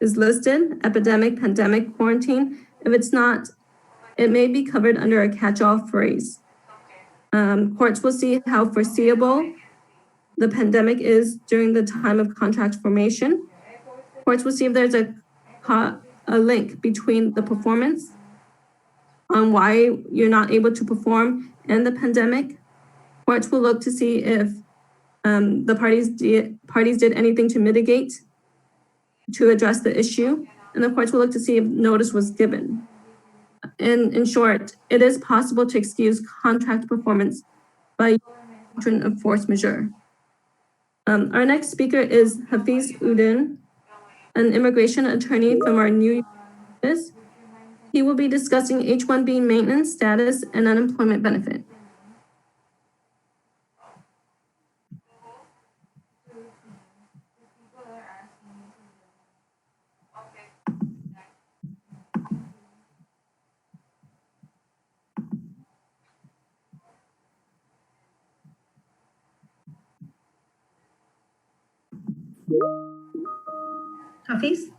is listed, epidemic, pandemic, quarantine. If it's not, it may be covered under a catch-all phrase. Courts will see how foreseeable the pandemic is during the time of contract formation. Courts will see if there's a link between the performance on why you're not able to perform and the pandemic. Courts will look to see if the parties did anything to mitigate, to address the issue, and the courts will look to see if notice was given. In short, it is possible to excuse contract performance by doctrine of force majeure. Our next speaker is Hafiz Udin, an immigration attorney from our New York office. He will be discussing H-1B maintenance status and unemployment benefit. Hafiz?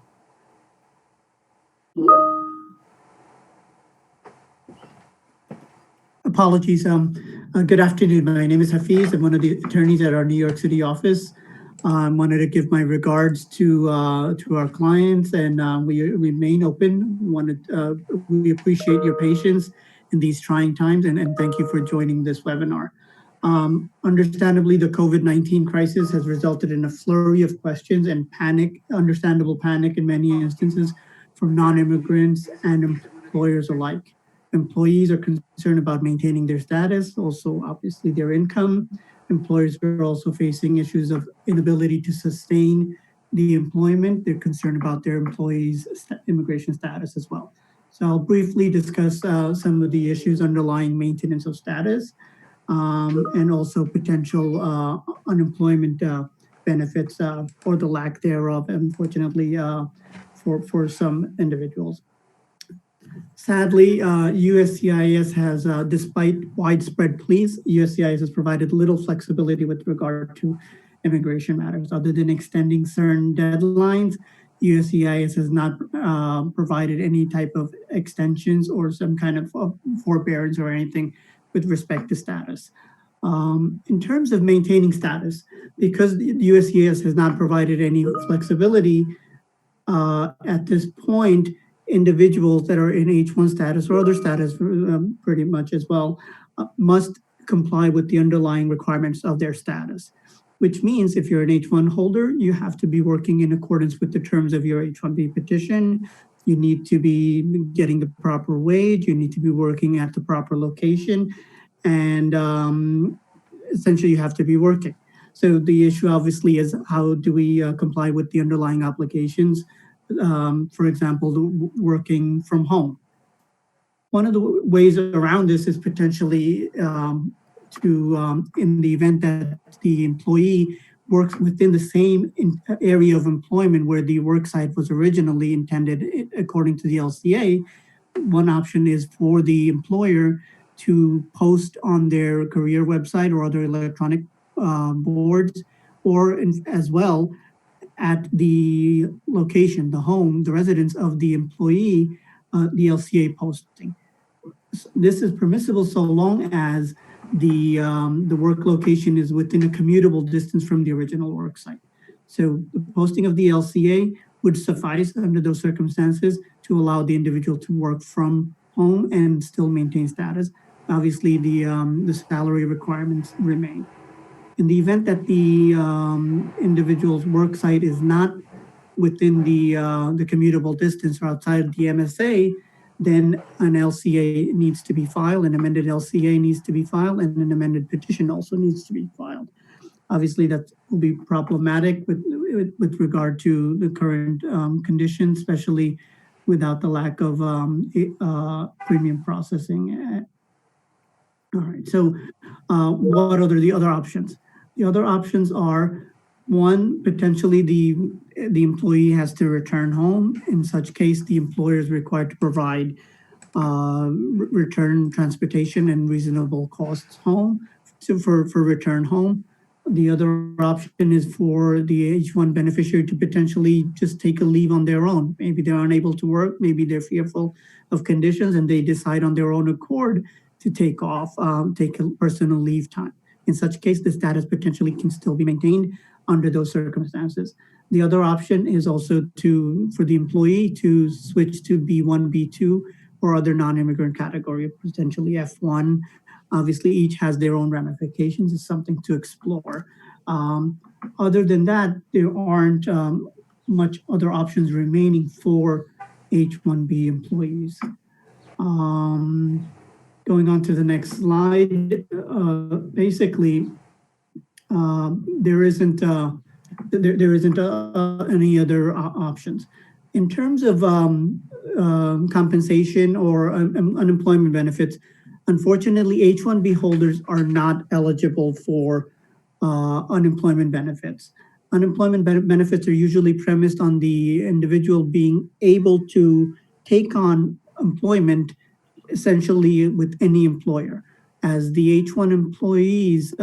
Apologies. Good afternoon. My name is Hafiz. I'm one of the attorneys at our New York City office. I wanted to give my regards to our clients, and we remain open. We appreciate your patience in these trying times, and thank you for joining this webinar. Understandably, the COVID-19 crisis has resulted in a flurry of questions and understandable panic in many instances from non-immigrants and employers alike. Employees are concerned about maintaining their status, also obviously their income. Employers are also facing issues of inability to sustain the employment. They're concerned about their employees' immigration status as well. So I'll briefly discuss some of the issues underlying maintenance of status and also potential unemployment benefits or the lack thereof, unfortunately, for some individuals. Sadly, USCIS has, despite widespread pleas, USCIS has provided little flexibility with regard to immigration matters. Other than extending certain deadlines, USCIS has not provided any type of extensions or some kind of forbearance or anything with respect to status. In terms of maintaining status, because the USCIS has not provided any flexibility at this point, individuals that are in H-1 status or other status pretty much as well must comply with the underlying requirements of their status, which means if you're an H-1 holder, you have to be working in accordance with the terms of your H-1B petition. You need to be getting the proper wage. You need to be working at the proper location. And essentially, you have to be working. So the issue obviously is how do we comply with the underlying obligations? For example, working from home. One of the ways around this is potentially in the event that the employee works within the same area of employment where the work site was originally intended according to the LCA, one option is for the employer to post on their career website or other electronic boards, or as well at the location, the home, the residence of the employee, the LCA posting. This is permissible so long as the work location is within a commutable distance from the original work site. So the posting of the LCA would suffice under those circumstances to allow the individual to work from home and still maintain status. Obviously, the salary requirements remain. In the event that the individual's work site is not within the commutable distance or outside of the MSA, then an LCA needs to be filed, an amended LCA needs to be filed, and an amended petition also needs to be filed. Obviously, that will be problematic with regard to the current conditions, especially without the lack of premium processing. All right, so what are the other options? The other options are, one, potentially the employee has to return home. In such case, the employer is required to provide return transportation and reasonable costs home for return home. The other option is for the H-1 beneficiary to potentially just take a leave on their own. Maybe they're unable to work, maybe they're fearful of conditions, and they decide on their own accord to take off, take a personal leave time. In such case, the status potentially can still be maintained under those circumstances. The other option is also for the employee to switch to B1, B2, or other non-immigrant category, potentially F1. Obviously, each has their own ramifications. It's something to explore. Other than that, there aren't much other options remaining for H-1B employees. Going on to the next slide, basically, there isn't any other options. In terms of compensation or unemployment benefits, unfortunately, H-1B holders are not eligible for unemployment benefits. Unemployment benefits are usually premised on the individual being able to take on employment essentially with any employer. As the H-1 employees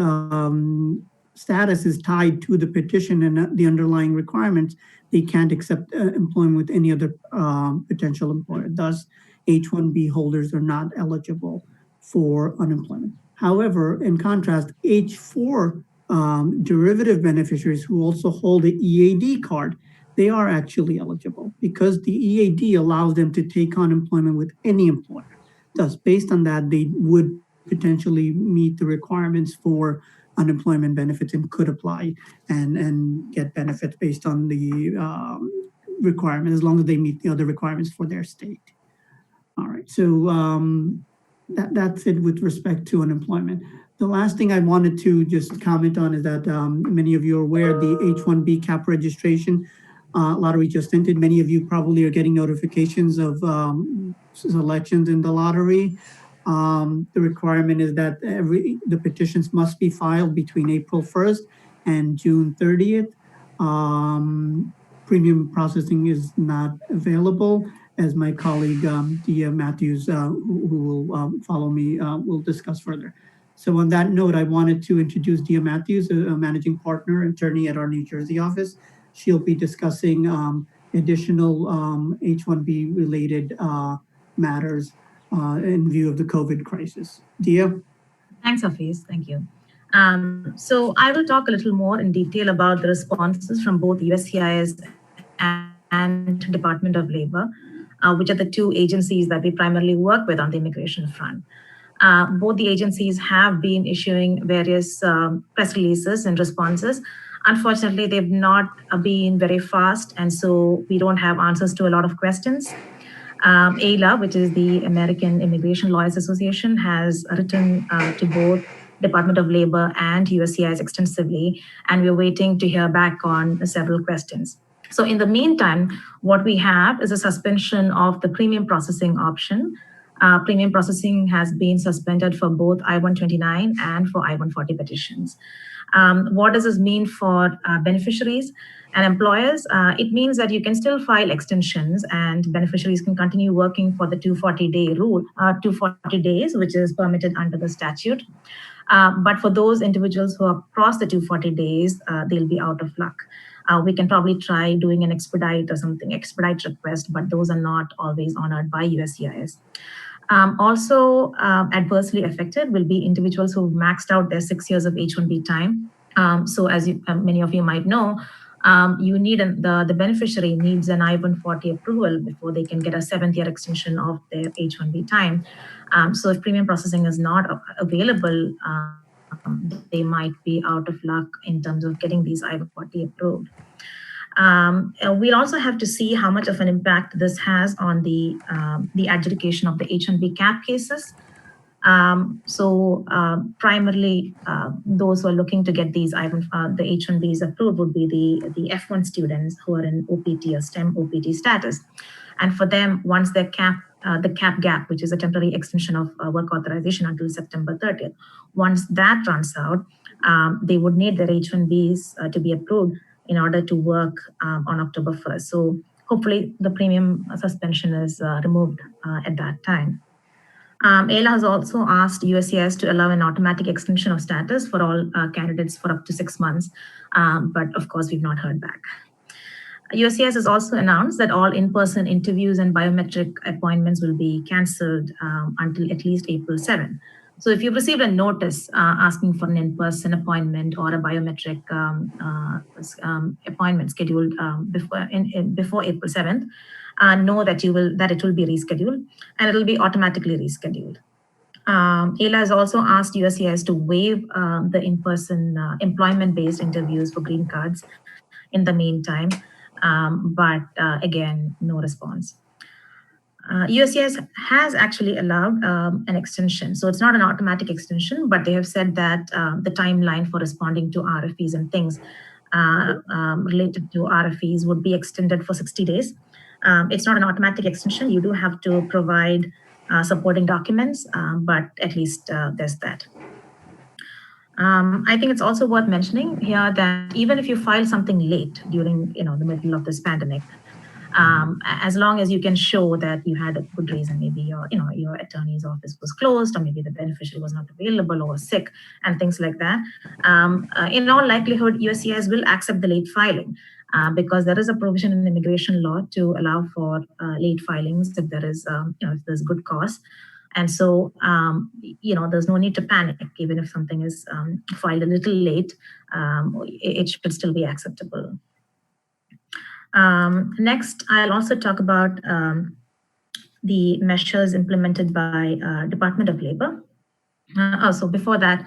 status is tied to the petition and the underlying requirements, they can't accept employment with any other potential employer. Thus, H-1B holders are not eligible for unemployment. However, in contrast, H-4 derivative beneficiaries who also hold an EAD card, they are actually eligible because the EAD allows them to take on employment with any employer. Thus, based on that, they would potentially meet the requirements for unemployment benefits and could apply and get benefits based on the requirement, as long as they meet the other requirements for their state. All right, so that's it with respect to unemployment. The last thing I wanted to just comment on is that many of you are aware the H-1B cap registration lottery just ended. Many of you probably are getting notifications of selections in the lottery. The requirement is that the petitions must be filed between April 1st and June 30th. Premium processing is not available, as my colleague Dia Matthews, who will follow me, will discuss further. So on that note, I wanted to introduce Dia Matthews, a managing partner attorney at our New Jersey office. She'll be discussing additional H-1B related matters in view of the COVID crisis. Dia? Thanks, Hafiz. Thank you. So I will talk a little more in detail about the responses from both USCIS and Department of Labor, which are the two agencies that we primarily work with on the immigration front. Both the agencies have been issuing various press releases and responses. Unfortunately, they've not been very fast, and so we don't have answers to a lot of questions. AILA, which is the American Immigration Lawyers Association, has written to both Department of Labor and USCIS extensively, and we're waiting to hear back on several questions. So in the meantime, what we have is a suspension of the premium processing option. Premium processing has been suspended for both I-129 and for I-140 petitions. What does this mean for beneficiaries and employers? It means that you can still file extensions and beneficiaries can continue working for the 240-day rule, 240 days, which is permitted under the statute. But for those individuals who have crossed the 240 days, they'll be out of luck. We can probably try doing an expedite or something, expedite request, but those are not always honored by USCIS. Also adversely affected will be individuals who maxed out their 6 years of H-1B time. So as many of you might know, you need the beneficiary needs an I-140 approval before they can get a 7th-year extension of their H-1B time. So if premium processing is not available, they might be out of luck in terms of getting these I-140 approved. We also have to see how much of an impact this has on the adjudication of the H-1B cap cases. Primarily, those who are looking to get these the H-1Bs approved would be the F1 students who are in OPT or STEM OPT status. And for them, once their the cap gap, which is a temporary extension of work authorization until September 30th, once that runs out, they would need their H-1Bs to be approved in order to work on October 1st. So hopefully the premium suspension is removed at that time. AILA has also asked USCIS to allow an automatic extension of status for all candidates for up to 6 months, but of course, we've not heard back. USCIS has also announced that all in-person interviews and biometric appointments will be cancelled until at least April 7. So if you've received a notice asking for an in-person appointment or a biometric appointment scheduled before April 7th, know that it will be rescheduled and it will be automatically rescheduled. AILA has also asked USCIS to waive the in-person employment-based interviews for green cards in the meantime, but again, no response. USCIS has actually allowed an extension. So it's not an automatic extension, but they have said that the timeline for responding to RFEs and things related to RFEs would be extended for 60 days. It's not an automatic extension. You do have to provide supporting documents, but at least there's that. I think it's also worth mentioning here that even if you file something late during the middle of this pandemic, as long as you can show that you had a good reason, maybe your attorney's office was closed, or maybe the beneficiary was not available or sick, and things like that, in all likelihood, USCIS will accept the late filing because there is a provision in immigration law to allow for late filings if there is, if there's good cause. And so, there's no need to panic. Even if something is filed a little late, it should still be acceptable. Next, I'll also talk about the measures implemented by Department of Labor. So before that,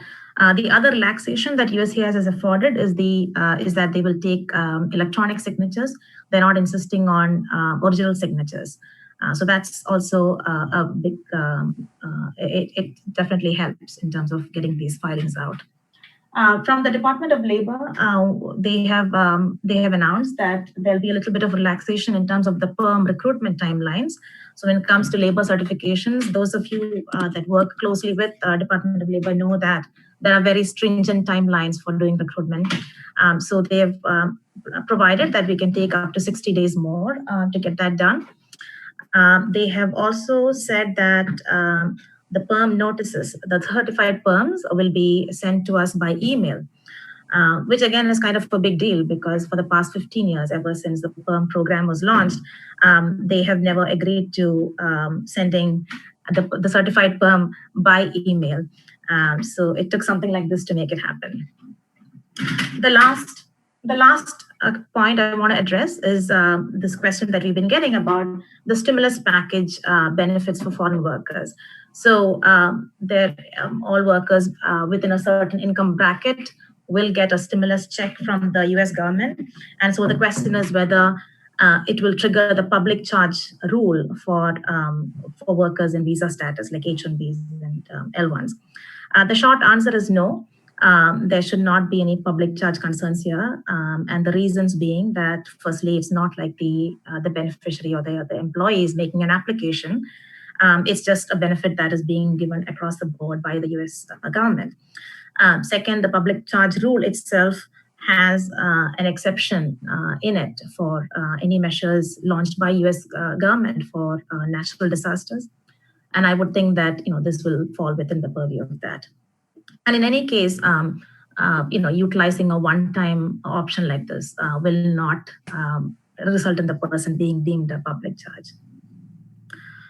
the other relaxation that USCIS has afforded is that they will take electronic signatures. They're not insisting on original signatures. So that's also a big, it definitely helps in terms of getting these filings out. From the Department of Labor, they have announced that there'll be a little bit of relaxation in terms of the perm recruitment timelines. So when it comes to labor certifications, those of you that work closely with Department of Labor know that there are very stringent timelines for doing recruitment. So they have provided that we can take up to 60 days more to get that done. They have also said that the perm notices, the certified perms, will be sent to us by email, which again is kind of a big deal because for the past 15 years, ever since the perm program was launched, they have never agreed to sending the certified perm by email. So it took something like this to make it happen. The last point I want to address is this question that we've been getting about the stimulus package benefits for foreign workers. So all workers within a certain income bracket will get a stimulus check from the US government. And so the question is whether it will trigger the public charge rule for workers in visa status like H-1Bs and L-1s. The short answer is no. There should not be any public charge concerns here, and the reasons being that firstly, it's not like the beneficiary or the employee is making an application. It's just a benefit that is being given across the board by the US government. Second, the public charge rule itself has an exception in it for any measures launched by US government for natural disasters. And I would think that this will fall within the purview of that. And in any case, utilizing a one-time option like this will not result in the person being deemed a public charge.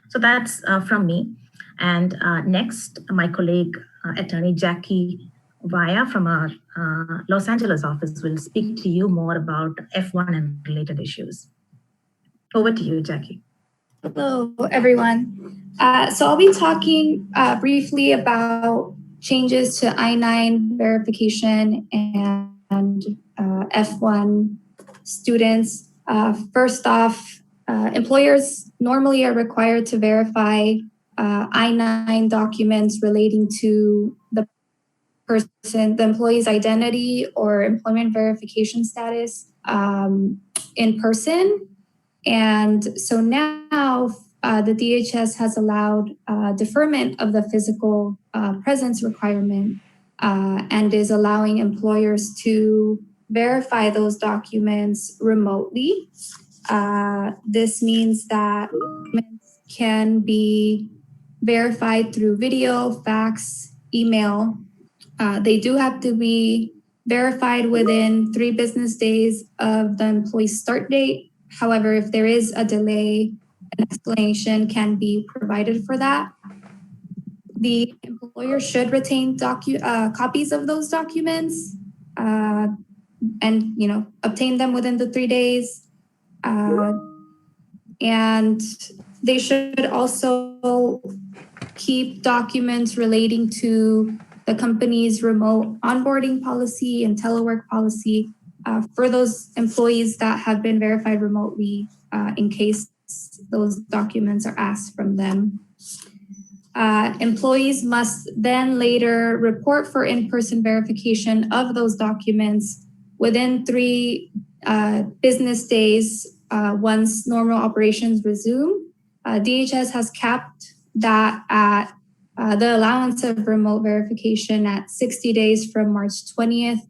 So that's from me. And next, my colleague, Attorney Jackie Vaya from our Los Angeles office will speak to you more about F1 and related issues. Over to you, Jackie. Hello, everyone. So I'll be talking briefly about changes to I-9 verification and F1 students. First off, employers normally are required to verify I-9 documents relating to the person, the employee's identity or employment verification status in person. And so now the DHS has allowed deferment of the physical presence requirement and is allowing employers to verify those documents remotely. This means that documents can be verified through video, fax, email. They do have to be verified within 3 business days of the employee's start date. However, if there is a delay, an explanation can be provided for that. The employer should retain copies of those documents and obtain them within the 3 days. And they should also keep documents relating to the company's remote onboarding policy and telework policy for those employees that have been verified remotely in case those documents are asked from them. Employees must then later report for in-person verification of those documents within 3 business days once normal operations resume. DHS has capped that at the allowance of remote verification at 60 days from March 20th,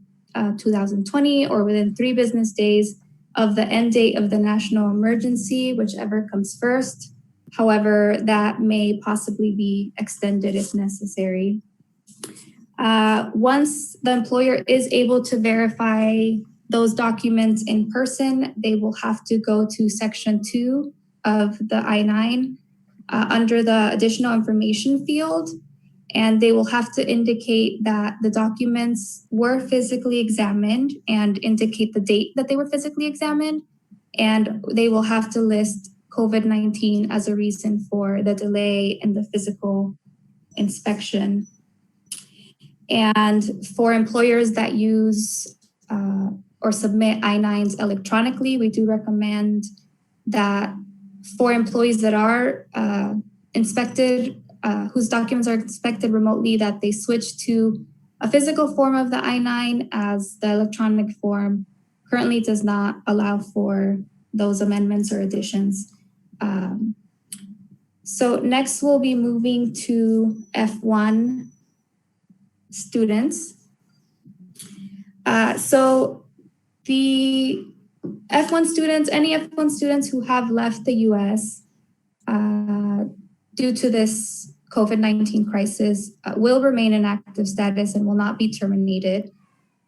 2020, or within 3 business days of the end date of the national emergency, whichever comes first. However, that may possibly be extended if necessary. Once the employer is able to verify those documents in person, they will have to go to Section 2 of the I-9 under the additional information field, and they will have to indicate that the documents were physically examined and indicate the date that they were physically examined, and they will have to list COVID-19 as a reason for the delay in the physical inspection. And for employers that use or submit I-9s electronically, we do recommend that for employees that are inspected, whose documents are inspected remotely, that they switch to a physical form of the I-9, as the electronic form currently does not allow for those amendments or additions. So next we'll be moving to F1 students. So the F1 students, any F1 students who have left the US due to this COVID-19 crisis will remain in active status and will not be terminated.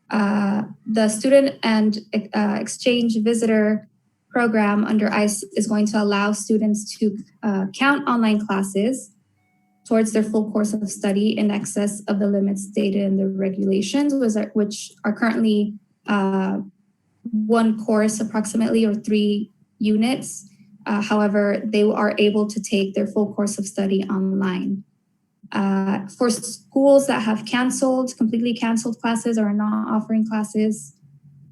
The student and exchange visitor program under ICE is going to allow students to count online classes towards their full course of study in excess of the limits stated in the regulations, which are currently 1 course approximately, or 3 units. However, they are able to take their full course of study online. For schools that have completely canceled classes or are not offering classes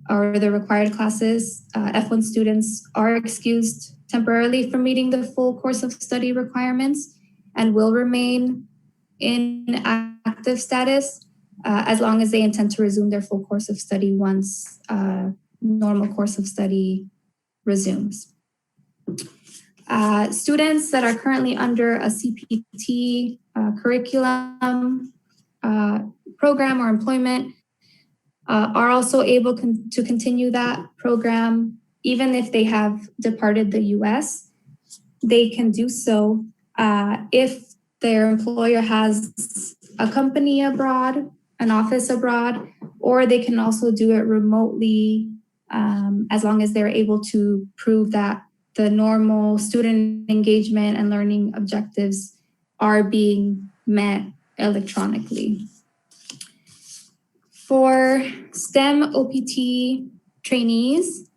or the required classes, F1 students are excused temporarily from meeting the full course of study requirements and will remain in active status as long as they intend to resume their full course of study once normal course of study resumes. Students that are currently under a CPT curriculum program or employment are also able to continue that program even if they have departed the US. They can do so if their employer has a company abroad, an office abroad, or they can also do it remotely as long as they're able to prove that the normal student engagement and learning objectives are being met electronically. For STEM OPT trainees,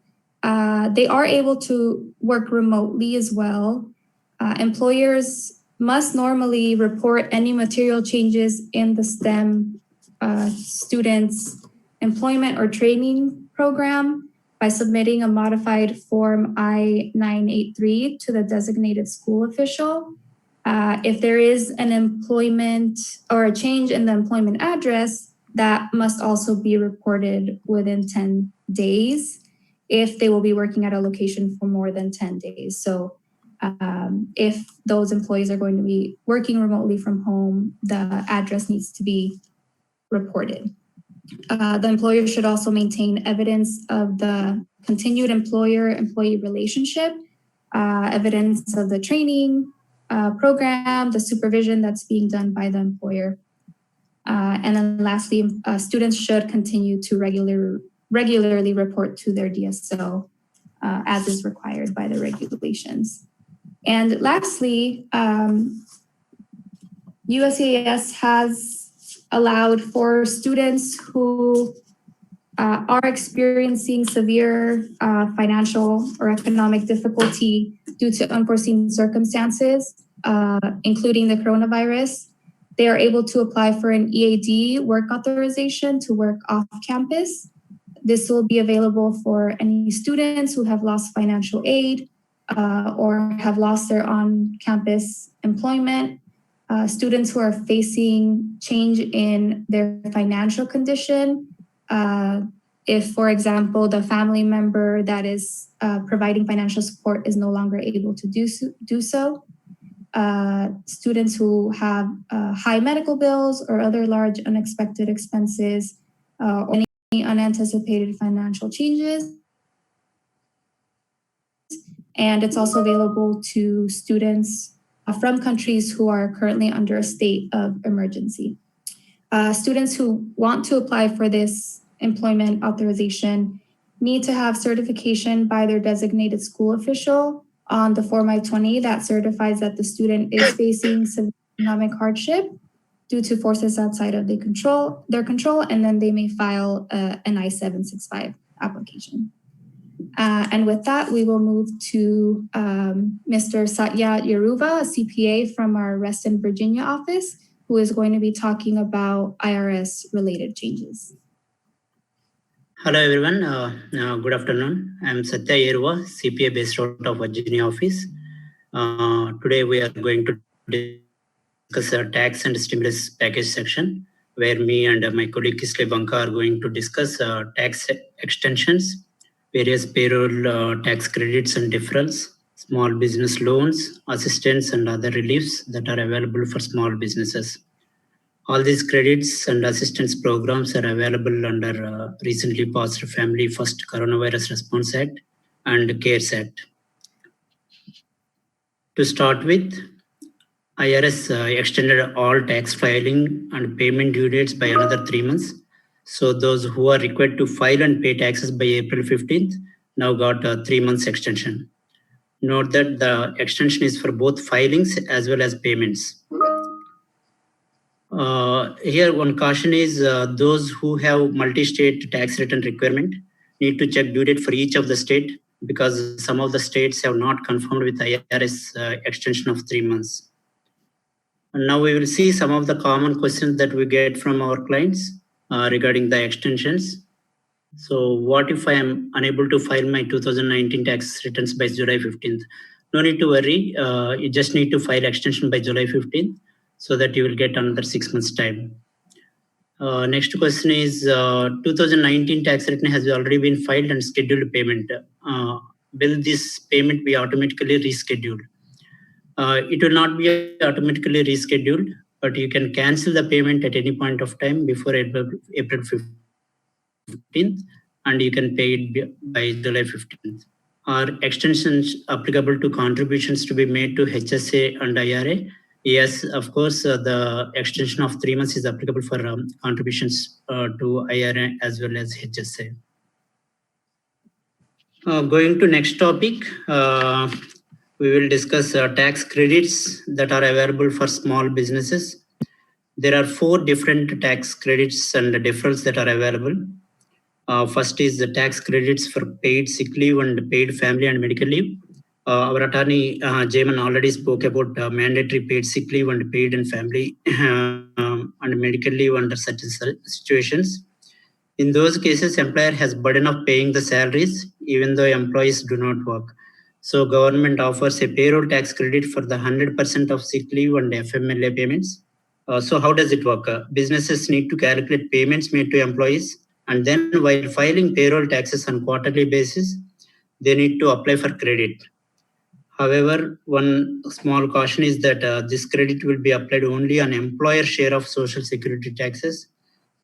they are able to work remotely as well. Employers must normally report any material changes in the STEM students' employment or training program by submitting a modified Form I-983 to the designated school official. If there is an employment or a change in the employment address, that must also be reported within 10 days if they will be working at a location for more than 10 days. So if those employees are going to be working remotely from home, the address needs to be reported. The employer should also maintain evidence of the continued employer-employee relationship, evidence of the training, program, the supervision that's being done by the employer. And then lastly, students should continue to regularly report to their DSO as is required by the regulations. And lastly, USCIS has allowed for students who are experiencing severe financial or economic difficulty due to unforeseen circumstances, including the coronavirus. They are able to apply for an EAD work authorization to work off campus. This will be available for any students who have lost financial aid or have lost their on-campus employment, students who are facing change in their financial condition. If, for example, the family member that is providing financial support is no longer able to do so. Students who have high medical bills or other large unexpected expenses or any unanticipated financial changes. And it's also available to students from countries who are currently under a state of emergency. Students who want to apply for this employment authorization need to have certification by their designated school official on the Form I-20 that certifies that the student is facing severe economic hardship due to forces outside of their control, and then they may file an I-765 application. And with that, we will move to Mr. Satya Yeruva, a CPA from our Reston, Virginia office, who is going to be talking about IRS-related changes. Hello everyone, good afternoon. I'm Satya Yeruva, CPA based out of Virginia office. Today we are going to discuss our tax and stimulus package section, where me and my colleague Kisle Banka are going to discuss tax extensions, various payroll tax credits and deferrals, small business loans, assistance and other reliefs that are available for small businesses. All these credits and assistance programs are available under recently passed Family First Coronavirus Response Act and CARES Act. To start with, IRS extended all tax filing and payment due dates by another 3 months. So those who are required to file and pay taxes by April 15th now got a 3 months extension. Note that the extension is for both filings as well as payments. Here one caution is those who have multi-state tax return requirement need to check due date for each of the state, because some of the states have not confirmed with IRS extension of 3 months. And now we will see some of the common questions that we get from our clients regarding the extensions. So what if I am unable to file my 2019 tax returns by July 15th? No need to worry, you just need to file extension by July 15th. So that you will get another 6 months time. Next question is 2019 tax return has already been filed and scheduled payment. Will this payment be automatically rescheduled? It will not be automatically rescheduled, but you can cancel the payment at any point of time before April 15th, and you can pay it by July 15th. Are extensions applicable to contributions to be made to HSA and IRA? Yes, of course, the extension of 3 months is applicable for contributions to IRA as well as HSA. Going to next topic, we will discuss tax credits that are available for small businesses. There are 4 different tax credits and deferrals that are available. First is the tax credits for paid sick leave and paid family and medical leave. Our attorney, Jaman, already spoke about mandatory paid sick leave and paid and family and medical leave under certain situations. In those cases, employer has burden of paying the salaries, even though employees do not work. So government offers a payroll tax credit for the 100% of sick leave and FMLA payments. So how does it work? Businesses need to calculate payments made to employees, and then while filing payroll taxes on quarterly basis, they need to apply for credit. However, one small caution is that this credit will be applied only on employer share of social security taxes.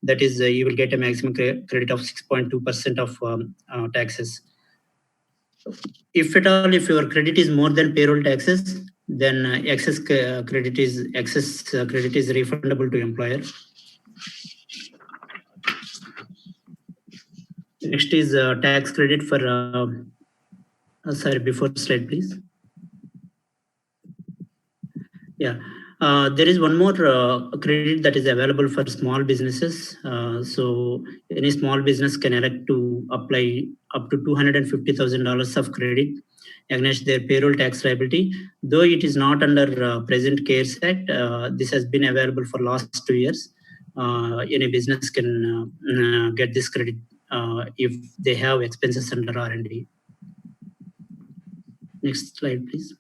That is, you will get a maximum credit of 6.2% of taxes. If at all, if your credit is more than payroll taxes, then excess credit is refundable to employer. Next is tax credit for sorry, before slide please. Yeah, there is one more credit that is available for small businesses. So any small business can elect to apply up to $250,000 of credit against their payroll tax liability. Though it is not under present CARES Act, this has been available for last 2 years. Any business can get this credit if they have expenses under R&D. Next slide, please.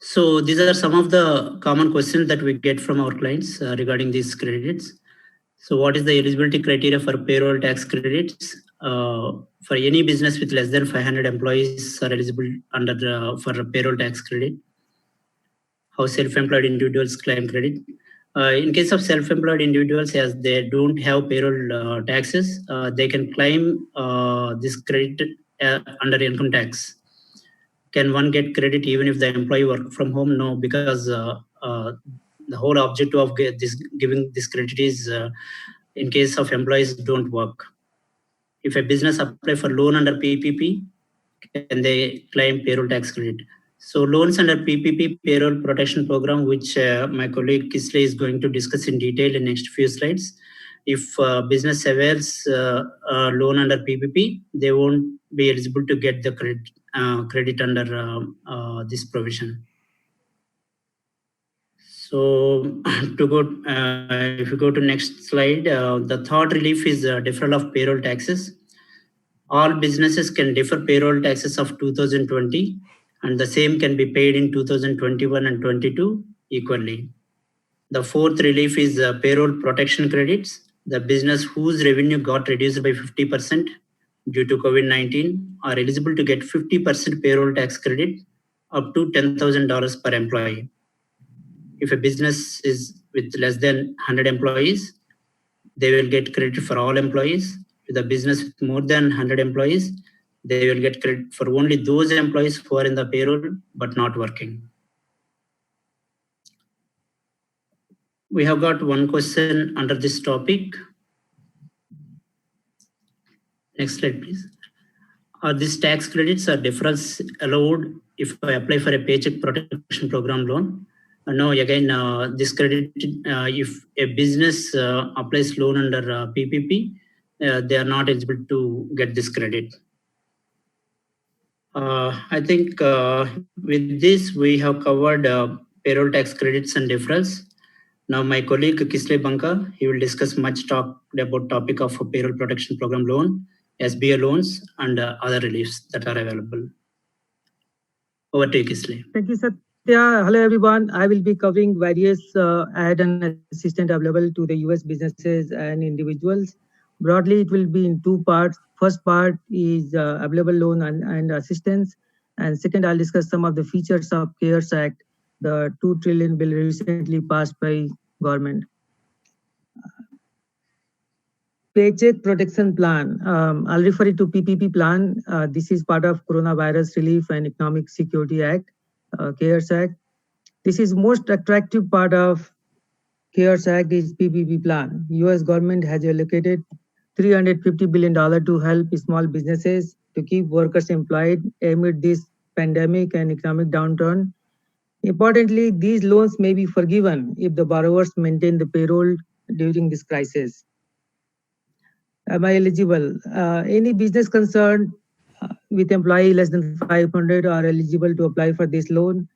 So these are some of the common questions that we get from our clients regarding these credits. So what is the eligibility criteria for payroll tax credits? For any business with less than 500 employees are eligible under for a payroll tax credit. How self-employed individuals claim credit? In case of self-employed individuals, as they don't have payroll taxes, they can claim this credit under income tax. Can one get credit even if the employee work from home? No, because the whole objective of giving this credit is in case of employees don't work. If a business apply for loan under PPP, can they claim payroll tax credit? So loans under PPP, payroll protection program, which my colleague Kisley is going to discuss in detail in next few slides. If business avails loan under PPP, they won't be eligible to get the credit under this provision. So to go, if you go to next slide, the third relief is deferral of payroll taxes. All businesses can defer payroll taxes of 2020, and the same can be paid in 2021 and 22 equally. The fourth relief is payroll protection credits. The business whose revenue got reduced by 50% due to COVID-19 are eligible to get 50% payroll tax credit up to $10,000 per employee. If a business is with less than 100 employees, they will get credit for all employees. With a business with more than 100 employees, they will get credit for only those employees who are in the payroll but not working. We have got one question under this topic. Next slide, please. Are these tax credits or deferrals allowed if I apply for a paycheck protection program loan? No, again, this credit, if a business applies loan under PPP, they are not eligible to get this credit. I think with this, we have covered payroll tax credits and deferrals. Now my colleague Kisley Banka, he will discuss much talk about topic of payroll protection program loan, SBA loans, and other reliefs that are available. Over to you, Kisley. Thank you, Satya. Hello, everyone. I will be covering various aid and assistance available to the US businesses and individuals. Broadly, it will be in two parts. First part is available loan and assistance. And second, I'll discuss some of the features of CARES Act, the $2 trillion bill recently passed by government. Paycheck Protection Plan. I'll refer it to PPP plan. This is part of Coronavirus Relief and Economic Security Act, CARES Act. This is most attractive part of CARES Act is PPP plan. US government has allocated $350 billion to help small businesses to keep workers employed amid this pandemic and economic downturn. Importantly, these loans may be forgiven if the borrowers maintain the payroll during this crisis. Am I eligible? Any business concerned with employee less than 500 are eligible to apply for this loan.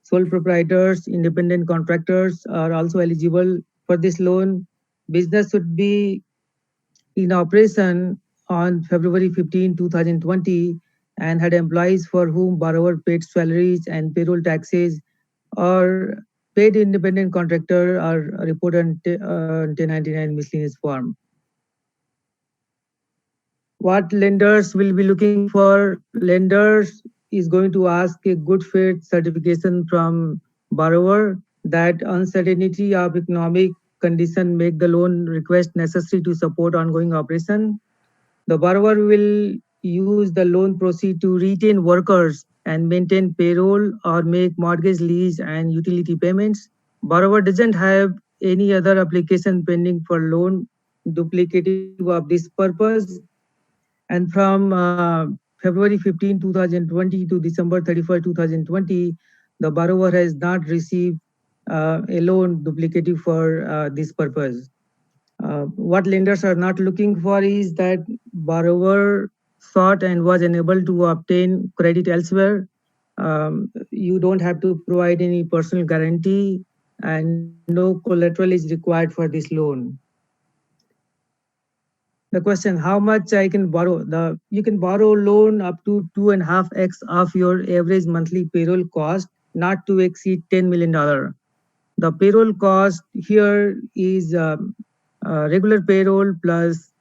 Sole proprietors, independent contractors are also eligible for this loan. Business should be in operation on February 15, 2020 and had employees for whom borrower paid salaries and payroll taxes, or paid independent contractor are reported on 1099 miscellaneous form. What lenders will be looking for? Lenders is going to ask a good faith certification from borrower that uncertainty of economic condition make the loan request necessary to support ongoing operation. The borrower will use the loan proceed to retain workers and maintain payroll or make mortgage, lease, and utility payments. Borrower doesn't have any other application pending for loan duplicative of this purpose. And from February 15, 2020 to December 31st, 2020, the borrower has not received a loan duplicative for this purpose. What lenders are not looking for is that borrower sought and was unable to obtain credit elsewhere. You don't have to provide any personal guarantee and no collateral is required for this loan. The question, how much I can borrow? You can borrow loan up to 2.5x of your average monthly payroll cost, not to exceed $10 million. The payroll cost here is regular payroll plus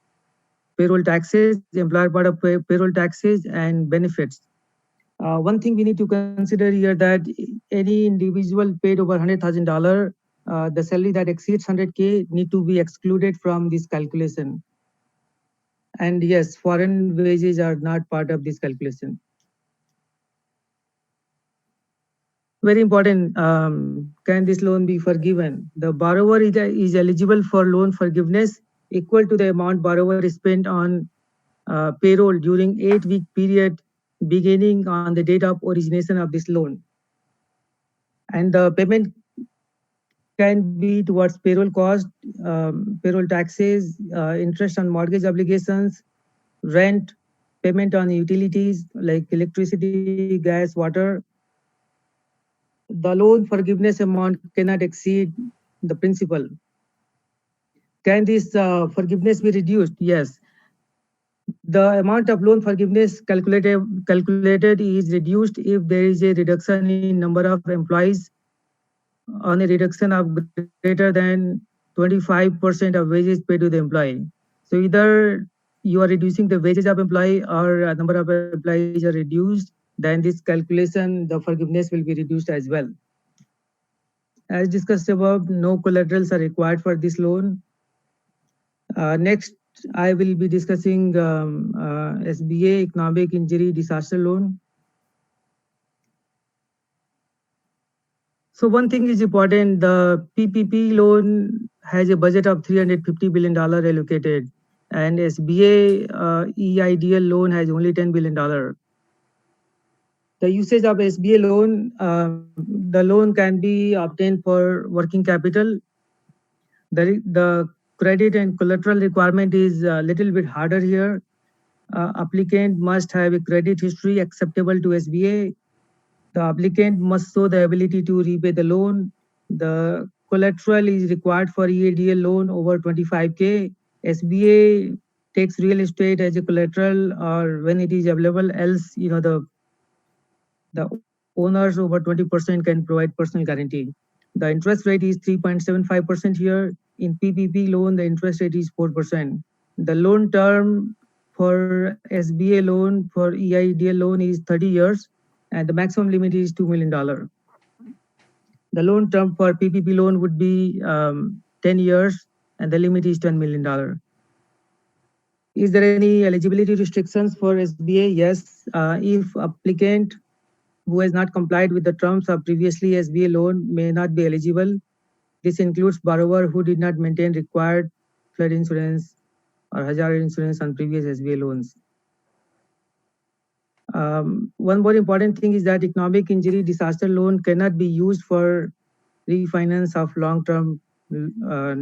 payroll taxes, employer part of payroll taxes and benefits. One thing we need to consider here that any individual paid over $100,000, the salary that exceeds 100K need to be excluded from this calculation. And yes, foreign wages are not part of this calculation. Very important, can this loan be forgiven? The borrower is eligible for loan forgiveness equal to the amount borrower spent on payroll during 8-week period beginning on the date of origination of this loan. And the payment can be towards payroll cost, payroll taxes, interest on mortgage obligations, rent, payment on utilities like electricity, gas, water. The loan forgiveness amount cannot exceed the principal. Can this forgiveness be reduced? Yes. The amount of loan forgiveness calculated is reduced if there is a reduction in number of employees on a reduction of greater than 25% of wages paid to the employee. So either you are reducing the wages of employee or a number of employees are reduced, then this calculation, the forgiveness will be reduced as well. As discussed above, no collaterals are required for this loan. Next, I will be discussing SBA Economic Injury Disaster Loan. So one thing is important, the PPP loan has a budget of $350 billion allocated, and SBA EIDL loan has only $10 billion. The usage of SBA loan, the loan can be obtained for working capital. The credit and collateral requirement is a little bit harder here. Applicant must have a credit history acceptable to SBA. The applicant must show the ability to repay the loan. The collateral is required for EIDL loan over 25K. SBA takes real estate as a collateral or when it is available, else the owners over 20% can provide personal guarantee. The interest rate is 3.75% here. In PPP loan, the interest rate is 4%. The loan term for SBA loan for EIDL loan is 30 years and the maximum limit is $2 million. The loan term for PPP loan would be 10 years and the limit is $10 million. Is there any eligibility restrictions for SBA? Yes, if applicant who has not complied with the terms of previously SBA loan may not be eligible. This includes borrower who did not maintain required flood insurance or hazard insurance on previous SBA loans. One more important thing is that economic injury disaster loan cannot be used for refinance of long-term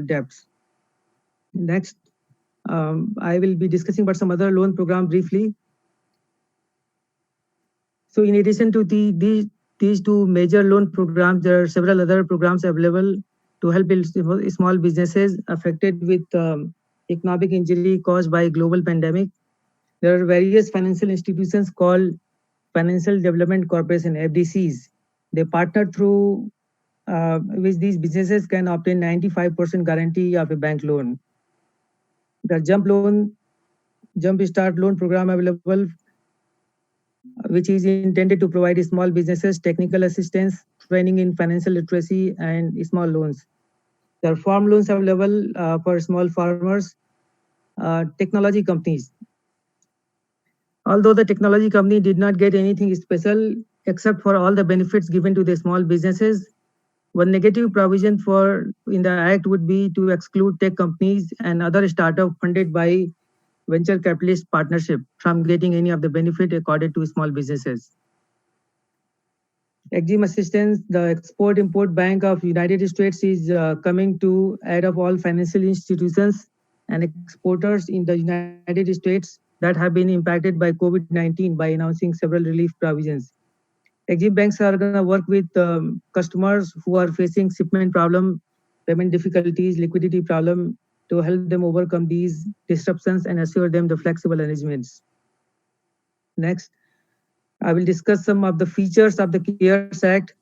debts. Next, I will be discussing about some other loan program briefly. So in addition to these two major loan programs, there are several other programs available to help small businesses affected with economic injury caused by global pandemic. There are various financial institutions called Financial Development Corporation, FDCs. They partner through which these businesses can obtain 95% guarantee of a bank loan. The Jump Start loan program available, which is intended to provide small businesses technical assistance, training in financial literacy, and small loans. There are farm loans available for small farmers, technology companies. Although the technology company did not get anything special, except for all the benefits given to the small businesses. One negative provision in the act would be to exclude tech companies and other startups funded by venture capitalist partnership from getting any of the benefit accorded to small businesses. EXIM assistance, the Export-Import Bank of United States is coming to aid of all financial institutions and exporters in the United States that have been impacted by COVID-19 by announcing several relief provisions. EXIM banks are going to work with customers who are facing shipment problem, payment difficulties, liquidity problem to help them overcome these disruptions and assure them the flexible arrangements. Next, I will discuss some of the features of the CARES Act.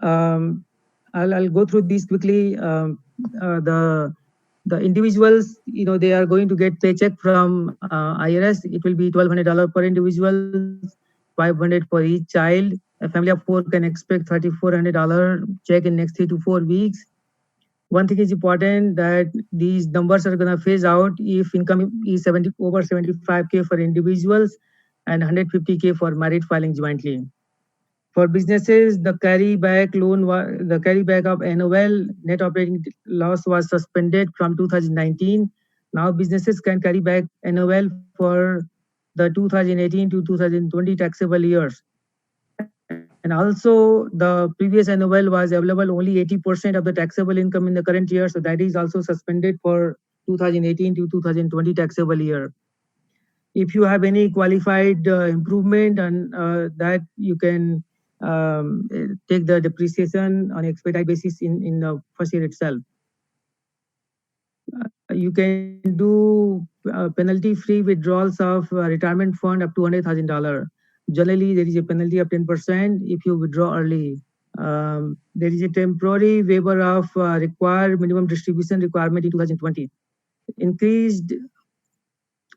I'll go through these quickly. The individuals, they are going to get paycheck from IRS. It will be $1,200 per individual, $500 for each child. A family of 4 can expect $3,400 check in next 3 to 4 weeks. One thing is important that these numbers are going to phase out if income is over 75K for individuals and 150K for married filing jointly. For businesses, the carryback of NOL, net operating loss, was suspended from 2019. Now businesses can carry back NOL for the 2018 to 2020 taxable years. And also the previous NOL was available only 80% of the taxable income in the current year. So that is also suspended for 2018 to 2020 taxable year. If you have any qualified improvement and that you can take the depreciation on expedite basis in the first year itself. You can do penalty-free withdrawals of retirement fund up to $100,000. Generally, there is a penalty of 10% if you withdraw early. There is a temporary waiver of required minimum distribution requirement in 2020. Increased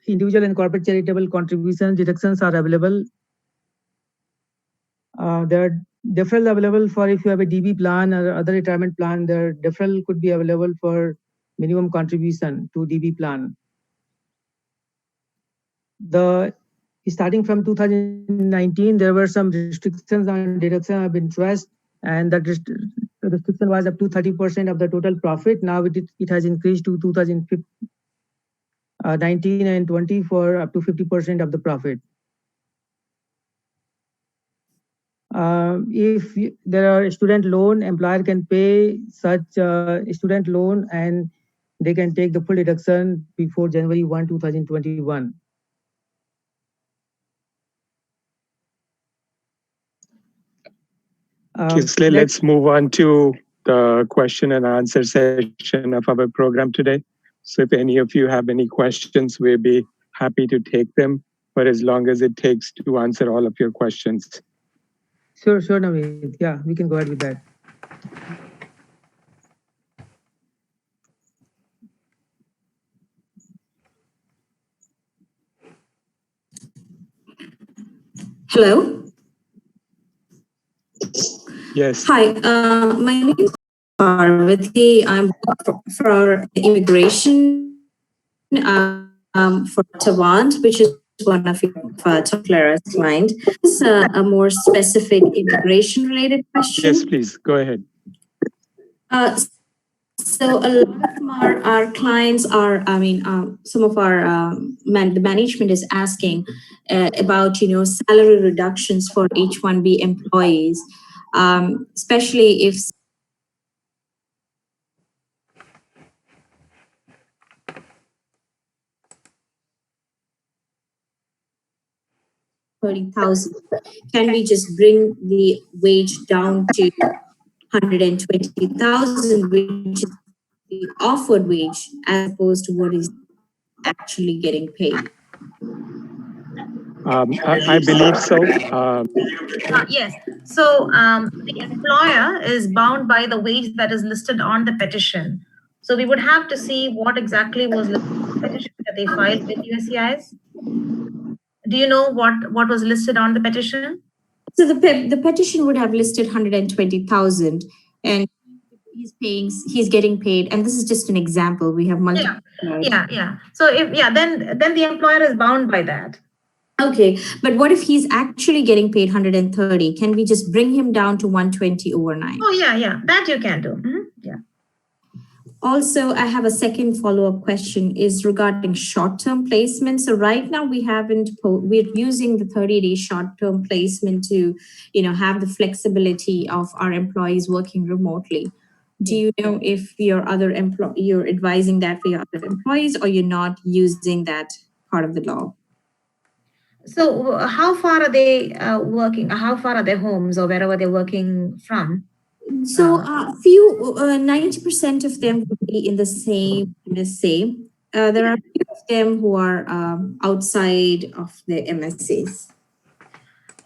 individual and corporate charitable contribution deductions are available. There are deferral available for if you have a DB plan or other retirement plan. The deferral could be available for minimum contribution to DB plan. Starting from 2019, there were some restrictions on deduction of interest, and that restriction was up to 30% of the total profit. Now it has increased to 2019 and 20 for up to 50% of the profit. If there are student loan, employer can pay such student loan and they can take the full deduction before January 1, 2021. Let's move on to the question and answer session of our program today. So if any of you have any questions, we'll be happy to take them for as long as it takes to answer all of your questions. Sure, Naveen. Yeah, we can go ahead with that. Hello. Yes. Hi, my name is Parvati. I'm for immigration for Tawant, which is one of your top Clara's client. This is a more specific immigration-related question. Yes, please go ahead. So a lot of our clients are, some of our the management is asking about salary reductions for H-1B employees, especially if $30,000. Can we just bring the wage down to $120,000, which is the offered wage, as opposed to what is actually getting paid? I believe so. Yes. So the employer is bound by the wage that is listed on the petition. So we would have to see what exactly was listed on the petition that they filed with USCIS. Do you know what was listed on the petition? So the petition would have listed $120,000, and he's getting paid, and this is just an example. We have multiple. Yeah. So then the employer is bound by that. Okay, but what if he's actually getting paid 130? Can we just bring him down to 120 overnight? Oh, yeah, that you can do. Yeah. Also, I have a second follow-up question is regarding short-term placement. So right now we're using the 30-day short-term placement to, have the flexibility of our employees working remotely. Do you know if you're advising that for your other employees, or you're not using that part of the law? So how far are they working? How far are their homes or wherever they're working from? So 90% of them will be in the same MSA. There are a few of them who are outside of the MSAs.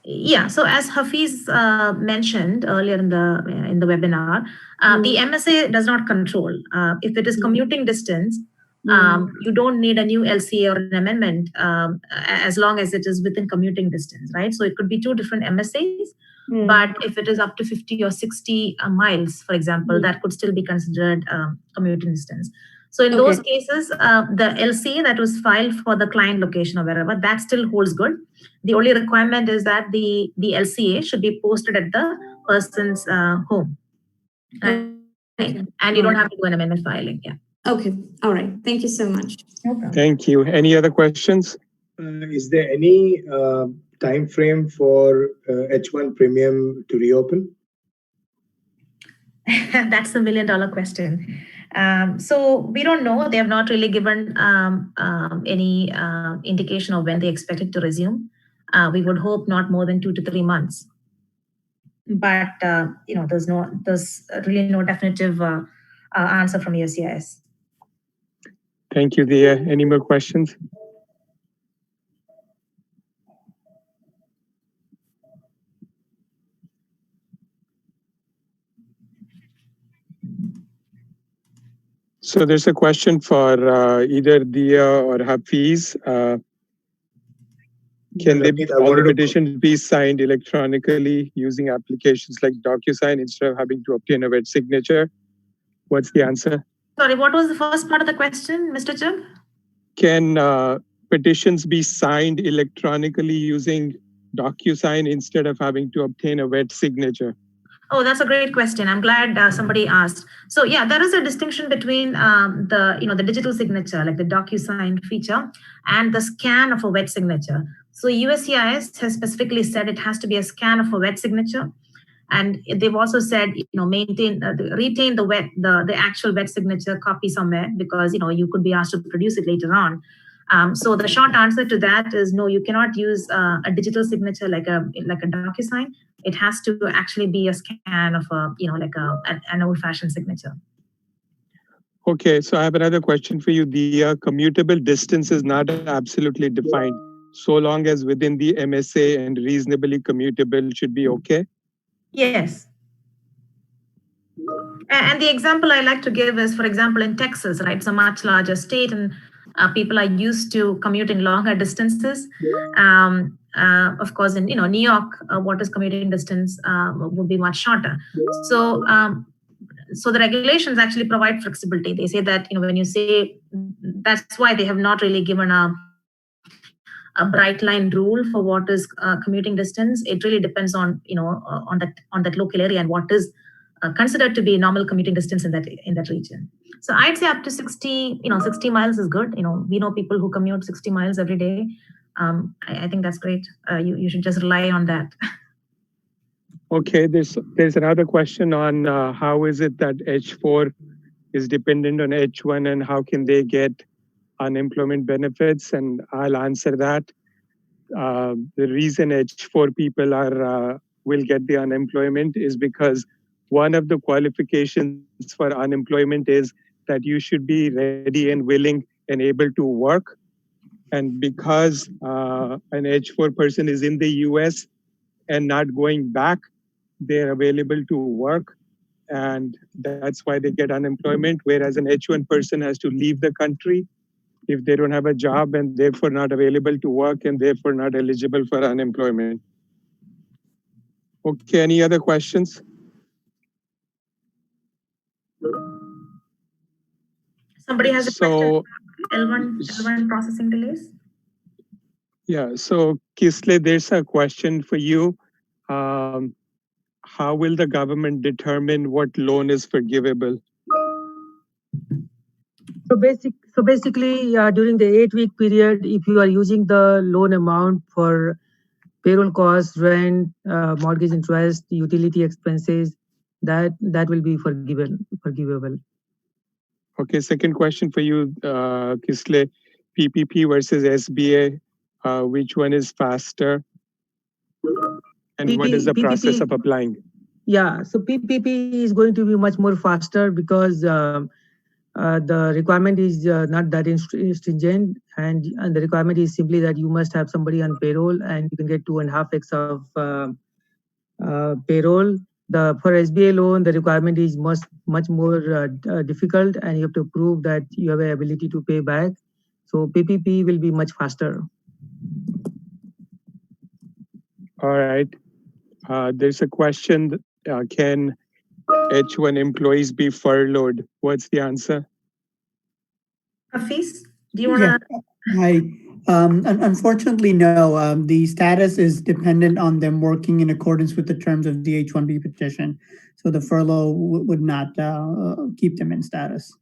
Yeah, so as Hafiz mentioned earlier in the webinar, the MSA does not control. If it is commuting distance, you don't need a new LCA or an amendment as long as it is within commuting distance, right? So it could be two different MSAs, but if it is up to 50 or 60 miles, for example, that could still be considered commuting distance. So in those cases, the LCA that was filed for the client location or wherever, that still holds good. The only requirement is that the LCA should be posted at the person's home. Right? And you don't have to do an amendment filing. Yeah. Okay. All right. Thank you so much. No problem. Thank you. Any other questions? Is there any time frame for H1 premium to reopen? That's the $1 million question. So we don't know. They have not really given any indication of when they expect it to resume. We would hope not more than 2 to 3 months. But there's really no definitive answer from USCIS. Thank you, Dia. Any more questions? So there's a question for either Dia or Hafiz. Can all the petitions be signed electronically using applications like DocuSign instead of having to obtain a wet signature? What's the answer? Sorry, what was the first part of the question, Mr. Chugh? Can petitions be signed electronically using DocuSign instead of having to obtain a wet signature? Oh, that's a great question. I'm glad somebody asked. So yeah, there is a distinction between the digital signature, like the DocuSign feature, and the scan of a wet signature. So USCIS has specifically said it has to be a scan of a wet signature, and they've also said retain the actual wet signature copy somewhere, because you could be asked to produce it later on. So the short answer to that is no, you cannot use a digital signature like a DocuSign. It has to actually be a scan of an old-fashioned signature. Okay, so I have another question for you. The commutable distance is not absolutely defined. So long as within the MSA and reasonably commutable should be okay? Yes. And the example I like to give is, for example, in Texas, right? It's a much larger state, and people are used to commuting longer distances. Of course, in New York, what is commuting distance would be much shorter. So the regulations actually provide flexibility. They say that when you say, that's why they have not really given a bright line rule for what is commuting distance. It really depends on on that local area and what is considered to be normal commuting distance in that region. So I'd say up to 60 miles is good. We know people who commute 60 miles every day. I think that's great. You should just rely on that. Okay, there's another question on how is it that H4 is dependent on H1 and how can they get unemployment benefits? And I'll answer that. The reason H4 people will get the unemployment is because one of the qualifications for unemployment is that you should be ready and willing and able to work. And because an H4 person is in the US and not going back, they're available to work. And that's why they get unemployment, whereas an H1 person has to leave the country if they don't have a job and therefore not available to work and therefore not eligible for unemployment. Okay, any other questions? Somebody has a question. L1 processing delays? Yeah, so Kisle, there's a question for you. How will the government determine what loan is forgivable? So basically, during the 8-week period, if you are using the loan amount for payroll costs, rent, mortgage interest, utility expenses, that will be forgivable. Okay, second question for you, Kisle. PPP versus SBA, which one is faster? And what is the process of applying? Yeah, so PPP is going to be much more faster because the requirement is not that stringent, and the requirement is simply that you must have somebody on payroll, and you can get 2.5x of payroll. For SBA loan, the requirement is much more difficult, and you have to prove that you have the ability to pay back. So PPP will be much faster. All right. There's a question, can H1 employees be furloughed? What's the answer? Hafiz, do you want to? Unfortunately, no. The status is dependent on them working in accordance with the terms of the H-1B petition. So the furlough would not keep them in status.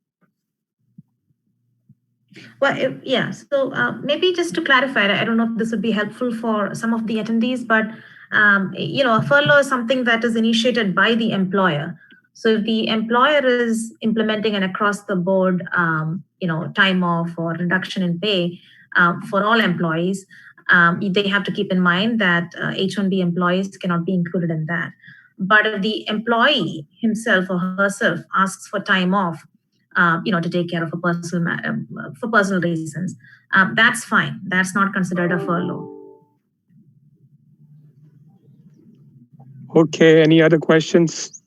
Well, yeah. So maybe just to clarify, I don't know if this would be helpful for some of the attendees, but a furlough is something that is initiated by the employer. So if the employer is implementing an across-the-board, time off or reduction in pay for all employees, they have to keep in mind that H-1B employees cannot be included in that. But if the employee himself or herself asks for time off, to take care of a for personal reasons, that's fine. That's not considered a furlough. Okay, any other questions?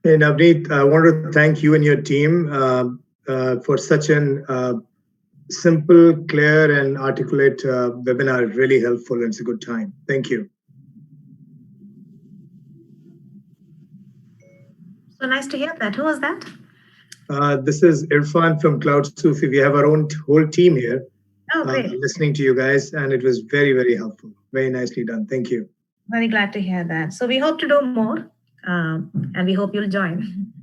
Hey, Navneet, I want to thank you and your team for such an simple, clear, and articulate webinar. Really helpful, and it's a good time. Thank you. So nice to hear that. Who was that? This is Irfan from Cloud Sufi. We have our own whole team here listening to you guys, and it was very, very helpful. Very nicely done. Thank you. Very glad to hear that. So we hope to do more, and we hope you'll join.